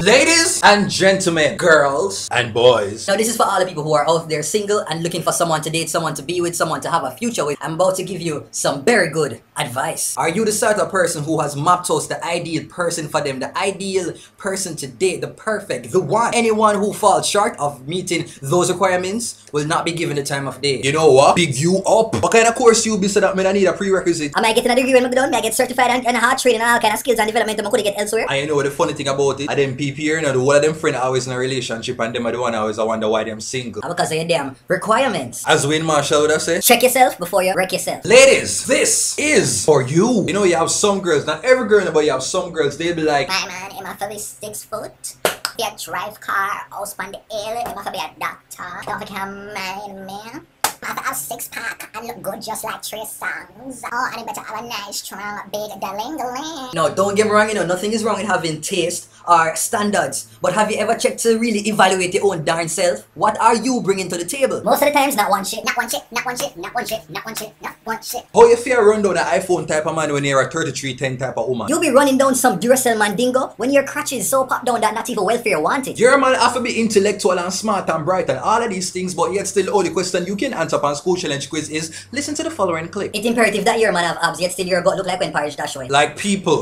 Ladies and gentlemen, girls and boys. Now this is for all the people who are out there single and looking for someone to date, someone to be with, someone to have a future with. I'm about to give you some very good advice. Are you the sort of person who has mapped out the ideal person for them, the ideal person to date, the perfect, the one? Anyone who falls short of meeting those requirements will not be given the time of day. You know what? Big you up. What kind of course you be so that I need a prerequisite? I might get a degree when I'm done. I get certified and hard training and all kind of skills and development I could get elsewhere. I know the funny thing about it. I them people here, you know, the one of them friends always in a relationship and them are the one always I wonder why them single. Because of your damn requirements. As Wayne Marshall would have said. Check yourself before you wreck yourself. Ladies, this is for you. You know, you have some girls, not every girl, but you have some girls, they'll be like, My man, am I for be 6 foot? Be a drive car, house on the hill, am I for be a doctor? Don't think I'm mine, man. I have a 6-pack and look good just like 3 songs. Oh, and I better have a nice, strong, big daling. No, don't get me wrong, you know, nothing is wrong with having taste or standards. But have you ever checked to really evaluate your own darn self? What are you bringing to the table? Most of the times, not one shit, not one shit, not one shit, not one shit, not one shit, not one shit. how you feel run down the iPhone type of man when you're a 3310 type of woman? You'll be running down some Duracell Mandingo when your crotch is so popped down that not even welfare wanted. Your man have to be intellectual and smart and bright and all of these things, but yet still the only question you can answer upon school challenge quiz is listen to the following clip. It's imperative that your man have abs, yet still your butt look like when Parish dash away. Like people,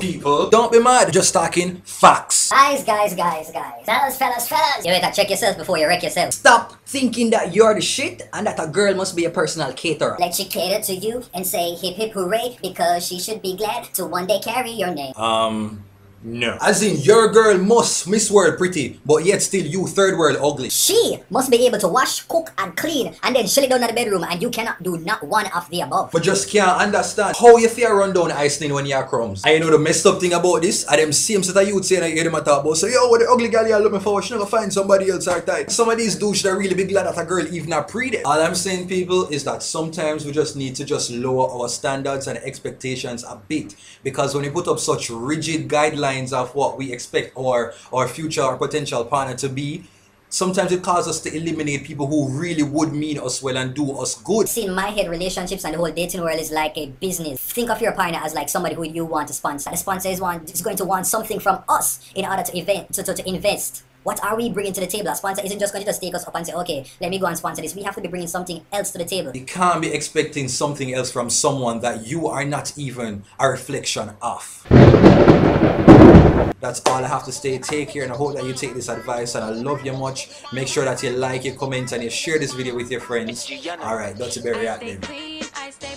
don't be mad, just talking facts. Guys. Fellas. You better check yourself before you wreck yourself. Stop thinking that you're the shit and that a girl must be a personal caterer. Let she cater to you and say hip hip hooray because she should be glad to one day carry your name. No. As in, your girl must Miss World pretty, but yet still you third world ugly. She must be able to wash, cook, and clean, and then shell it down at the bedroom, and you cannot do not one of the above. But just can't understand how you feel run down Iceland when you're crumbs. I know the messed up thing about this, and them same set of youth saying that you hear them talk about, so yo, what the ugly girl you're looking for, she never find somebody else her type. Some of these dudes that really be glad that a girl even a pre there. All I'm saying, people, is that sometimes we just need to just lower our standards and expectations a bit. Because when we put up such rigid guidelines of what we expect our future or potential partner to be, sometimes it causes us to eliminate people who really would mean us well and do us good. See, in my head, relationships and the whole dating world is like a business. Think of your partner as like somebody who you want to sponsor. The sponsor is going to want something from us in order to invest. What are we bringing to the table? A sponsor isn't just going to just take us up and say, okay, let me go and sponsor this. We have to be bringing something else to the table. You can't be expecting something else from someone that you are not even a reflection of. That's all I have to say. Take care, and I hope that you take this advice, and I love you much. Make sure that you like, you comment, and you share this video with your friends. Alright, that's a very out there.